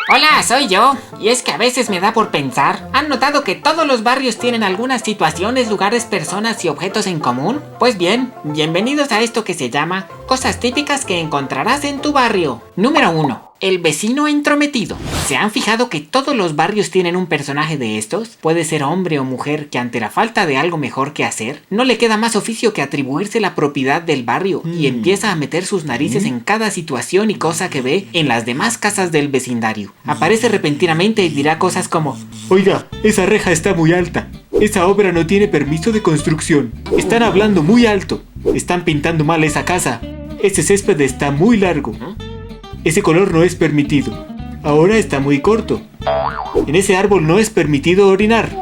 Hola, soy yo. Y es que a veces me da por pensar, ¿han notado que todos los barrios tienen algunas situaciones, lugares, personas y objetos en común? Pues bien, bienvenidos a esto que se llama Cosas típicas que encontrarás en tu barrio. Número 1. El vecino entrometido. ¿Se han fijado que todos los barrios tienen un personaje de estos? Puede ser hombre o mujer que ante la falta de algo mejor que hacer, no le queda más oficio que atribuirse la propiedad del barrio y empieza a meter sus narices en cada situación y cosa que ve en las demás casas del vecindario. Aparece repentinamente y dirá cosas como: Oiga, esa reja está muy alta. Esa obra no tiene permiso de construcción. Están hablando muy alto. Están pintando mal esa casa. Ese césped está muy largo. Ese color no es permitido. Ahora está muy corto. En ese árbol no es permitido orinar.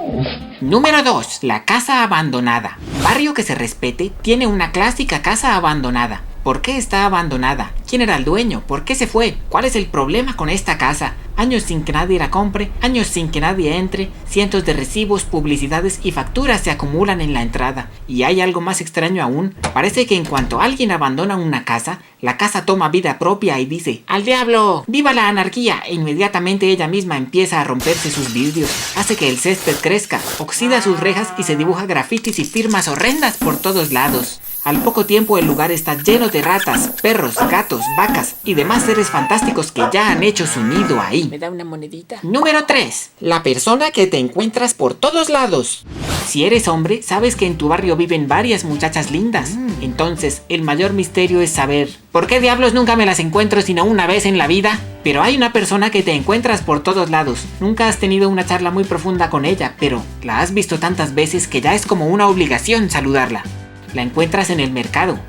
Número 2. La casa abandonada. Barrio que se respete tiene una clásica casa abandonada. ¿Por qué está abandonada? ¿Quién era el dueño? ¿Por qué se fue? ¿Cuál es el problema con esta casa? Años sin que nadie la compre, años sin que nadie entre, cientos de recibos, publicidades y facturas se acumulan en la entrada. Y hay algo más extraño aún, parece que en cuanto alguien abandona una casa, la casa toma vida propia y dice: ¡al diablo! ¡Viva la anarquía! E inmediatamente ella misma empieza a romperse sus vidrios, hace que el césped crezca, oxida sus rejas y se dibuja grafitis y firmas horrendas por todos lados. Al poco tiempo el lugar está lleno de ratas, perros, gatos, vacas y demás seres fantásticos que ya han hecho su nido ahí. ¿Me da una monedita? Número 3. La persona que te encuentras por todos lados. Si eres hombre, sabes que en tu barrio viven varias muchachas lindas. Entonces, el mayor misterio es saber: ¿por qué diablos nunca me las encuentro sino una vez en la vida? Pero hay una persona que te encuentras por todos lados. Nunca has tenido una charla muy profunda con ella, pero la has visto tantas veces que ya es como una obligación saludarla. La encuentras en el mercado,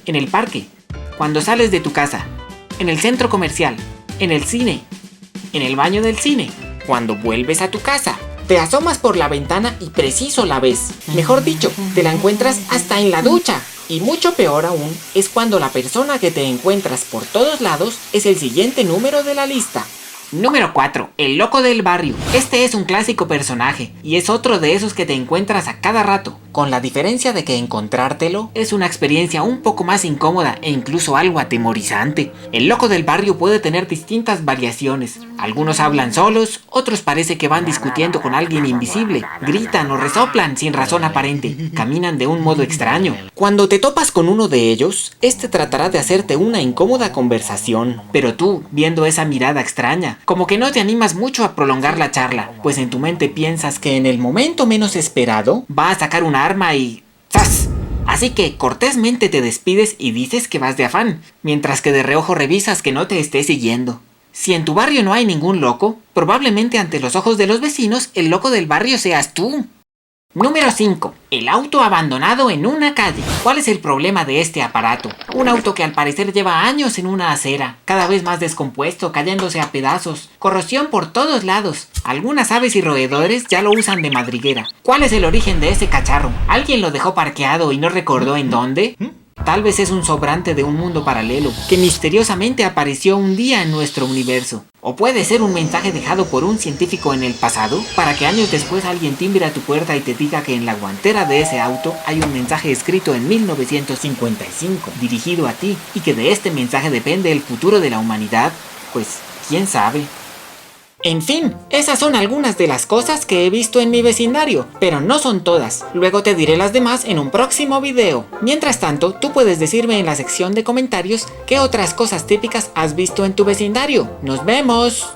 en el parque, cuando sales de tu casa, en el centro comercial, en el cine, en el baño del cine, cuando vuelves a tu casa. Te asomas por la ventana y preciso la ves. Mejor dicho, te la encuentras hasta en la ducha. Y mucho peor aún es cuando la persona que te encuentras por todos lados es el siguiente número de la lista. Número 4. El loco del barrio. Este es un clásico personaje y es otro de esos que te encuentras a cada rato, con la diferencia de que encontrártelo es una experiencia un poco más incómoda e incluso algo atemorizante. El loco del barrio puede tener distintas variaciones. Algunos hablan solos, otros parece que van discutiendo con alguien invisible, gritan o resoplan sin razón aparente, caminan de un modo extraño. Cuando te topas con uno de ellos, este tratará de hacerte una incómoda conversación, pero tú, viendo esa mirada extraña, como que no te animas mucho a prolongar la charla, pues en tu mente piensas que en el momento menos esperado va a sacar una arma y ¡zas! Así que cortésmente te despides y dices que vas de afán, mientras que de reojo revisas que no te esté siguiendo. Si en tu barrio no hay ningún loco, probablemente ante los ojos de los vecinos el loco del barrio seas tú. Número 5. El auto abandonado en una calle. ¿Cuál es el problema de este aparato? Un auto que al parecer lleva años en una acera, cada vez más descompuesto, cayéndose a pedazos, corrosión por todos lados. Algunas aves y roedores ya lo usan de madriguera. ¿Cuál es el origen de ese cacharro? ¿Alguien lo dejó parqueado y no recordó en dónde? Tal vez es un sobrante de un mundo paralelo que misteriosamente apareció un día en nuestro universo. O puede ser un mensaje dejado por un científico en el pasado para que años después alguien timbre a tu puerta y te diga que en la guantera de ese auto hay un mensaje escrito en 1955 dirigido a ti y que de este mensaje depende el futuro de la humanidad. Pues, ¿quién sabe? En fin, esas son algunas de las cosas que he visto en mi vecindario, pero no son todas. Luego te diré las demás en un próximo video. Mientras tanto, tú puedes decirme en la sección de comentarios qué otras cosas típicas has visto en tu vecindario. ¡Nos vemos!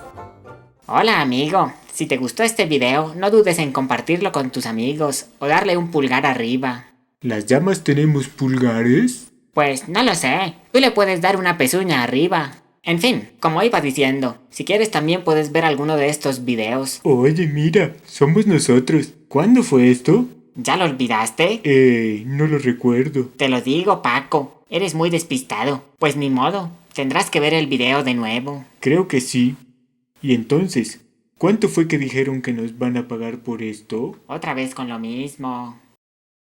Hola amigo, si te gustó este video, no dudes en compartirlo con tus amigos o darle un pulgar arriba. ¿Las llamas tenemos pulgares? Pues no lo sé, tú le puedes dar una pezuña arriba. En fin, como iba diciendo, si quieres también puedes ver alguno de estos videos. Oye, mira, somos nosotros. ¿Cuándo fue esto? ¿Ya lo olvidaste? No lo recuerdo. Te lo digo, Paco, eres muy despistado. Pues ni modo, tendrás que ver el video de nuevo. Creo que sí. Y entonces, ¿cuánto fue que dijeron que nos van a pagar por esto? Otra vez con lo mismo.